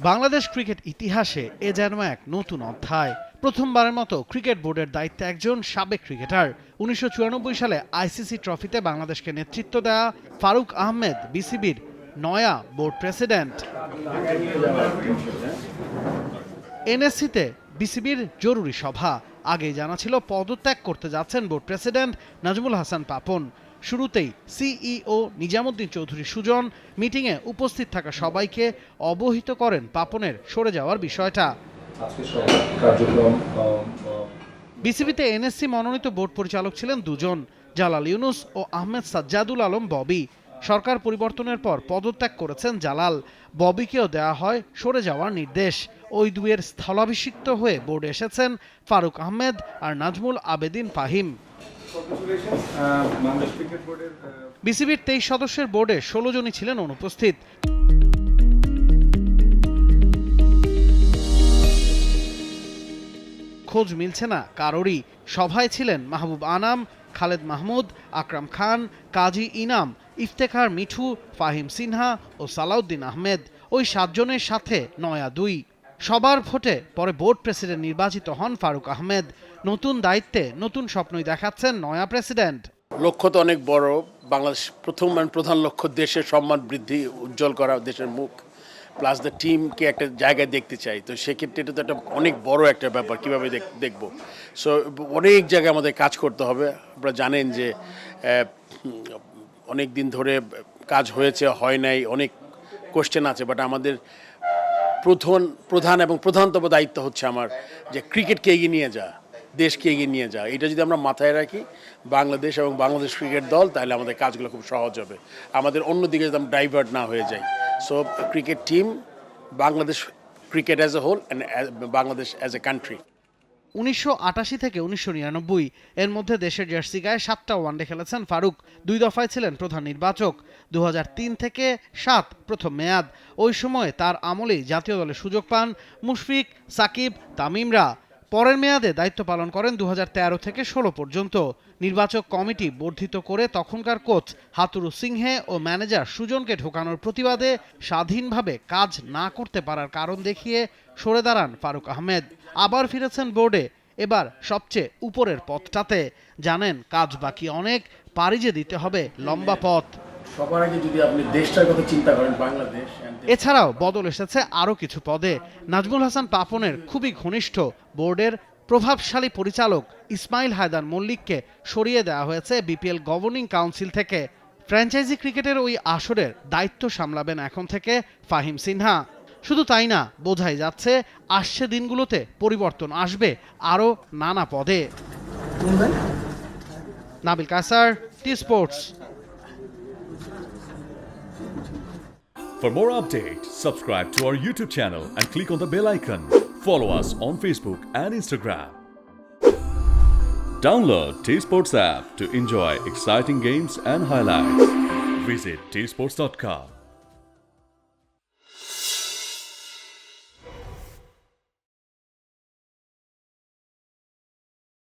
Bangladesh cricket ইতিহাসে এ যেন এক নতুন অধ্যায়। প্রথমবারের মতো ক্রিকেট বোর্ডের দায়িত্বে একজন সাবেক ক্রিকেটার। ১৯৯৪ সালে আইসিসি ট্রফিতে বাংলাদেশকে নেতৃত্ব দেয়া ফারুক আহমেদ বিসিবির নয়া বোর্ড প্রেসিডেন্ট। এনএসসিতে বিসিবির জরুরি সভা। আগেই জানা ছিল পদত্যাগ করতে যাচ্ছেন বোর্ড প্রেসিডেন্ট নাজমুল হাসান পাপন। শুরুতেই সিইও নিজামুদ্দিন চৌধুরী সুজন মিটিংয়ে উপস্থিত থাকা সবাইকে অবহিত করেন পাপনের সরে যাওয়ার বিষয়টা। বিসিবিতে এনএসসি মনোনীত বোর্ড পরিচালক ছিলেন দুজন, জালাল ইউনুস ও আহমেদ সাজ্জাদুল আলম ববি। সরকার পরিবর্তনের পর পদত্যাগ করেছেন জালাল। ববিকেও দেওয়া হয় সরে যাওয়ার নির্দেশ। ওই দুয়ের স্থলাভিষিক্ত হয়ে বোর্ডে এসেছেন ফারুক আহমেদ আর নাজমুল আবেদিন ফাহিম। বিসিবির 23 সদস্যের বোর্ডে 16 জনই ছিলেন অনুপস্থিত। খোঁজ মিলছে না কারোরই। সভায় ছিলেন মাহবুব আনাম, খালেদ মাহমুদ, আকরাম খান, কাজী ইনাম, ইফতেখার মিঠু, ফাহিম সিনহা ও সালাউদ্দিন আহমেদ। ওই 7 জনের সাথে নয়া 2। সবার ভোটে পরে বোর্ড প্রেসিডেন্ট নির্বাচিত হন ফারুক আহমেদ। নতুন দায়িত্বে নতুন স্বপ্নই দেখাচ্ছেন নয়া প্রেসিডেন্ট। লক্ষ্য তো অনেক বড়। বাংলাদেশ প্রধান লক্ষ্য দেশের সম্মান বৃদ্ধি, উজ্জ্বল করা দেশের মুখ, প্লাস দ্য টিমকে একটা জায়গায় দেখতে চাই। তো সেক্ষেত্রে এটা তো একটা অনেক বড় একটা ব্যাপার, কীভাবে দেখবো। সো অনেক জায়গায় আমাদের কাজ করতে হবে। আপনারা জানেন যে অনেক দিন ধরে কাজ হয়েছে, হয় নাই, অনেক কোশ্চেন আছে। বাট আমাদের প্রধান এবং প্রধানতম দায়িত্ব হচ্ছে আমার যে ক্রিকেটকে এগিয়ে নিয়ে যাওয়া, দেশকে এগিয়ে নিয়ে যাওয়া। এটা যদি আমরা মাথায় রাখি, বাংলাদেশ এবং বাংলাদেশ ক্রিকেট দল, তাহলে আমাদের কাজগুলো খুব সহজ হবে। আমাদের অন্যদিকে যদি আমরা ডাইভার্ট না হয়ে যাই। So cricket team, Bangladesh cricket as a whole and Bangladesh as a country. ১৯৮৮ থেকে ১৯৯৯ এর মধ্যে দেশের জার্সি গায়ে 7টা ওয়ানডে খেলেছেন ফারুক। 2 দফায় ছিলেন প্রধান নির্বাচক। ২০০৩ থেকে ৭ প্রথম মেয়াদ। ওই সময় তার আমলেই জাতীয় দলে সুযোগ পান মুশফিক, সাকিব, তামিমরা। পরের মেয়াদে দায়িত্ব পালন করেন ২০১৩ থেকে ১৬ পর্যন্ত। নির্বাচক কমিটি বর্ধিত করে তখনকার কোচ হাতুরু সিংহে ও ম্যানেজার সুজনকে ঢোকানোর প্রতিবাদে স্বাধীনভাবে কাজ না করতে পারার কারণ দেখিয়ে সরে দাঁড়ান ফারুক আহমেদ। আবার ফিরেছেন বোর্ডে, এবার সবচেয়ে উপরের পথটাতে। জানেন কাজ বাকি অনেক, পাড়ি যে দিতে হবে লম্বা পথ। সবার আগে যদি আপনি দেশটার কথা চিন্তা করেন, বাংলাদেশ। এছাড়াও বদল এসেছে আরও কিছু পদে। নাজমুল হাসান পাপনের খুবই ঘনিষ্ঠ বোর্ডের প্রভাবশালী পরিচালক ইসমাইল হায়দার মল্লিককে সরিয়ে দেওয়া হয়েছে বিপিএল গভর্নিং কাউন্সিল থেকে। ফ্র্যাঞ্চাইজি ক্রিকেটের ওই আসরের দায়িত্ব সামলাবেন এখন থেকে ফাহিম সিনহা। শুধু তাই না, বোঝাই যাচ্ছে আসছে দিনগুলোতে পরিবর্তন আসবে আরও নানা পদে। Nabil কাসার, T Sports. For more updates, subscribe to our YouTube channel and click on the bell icon. Follow us on Facebook and Instagram. Download T-Sports app to enjoy exciting games and highlights. Visit tsports.com.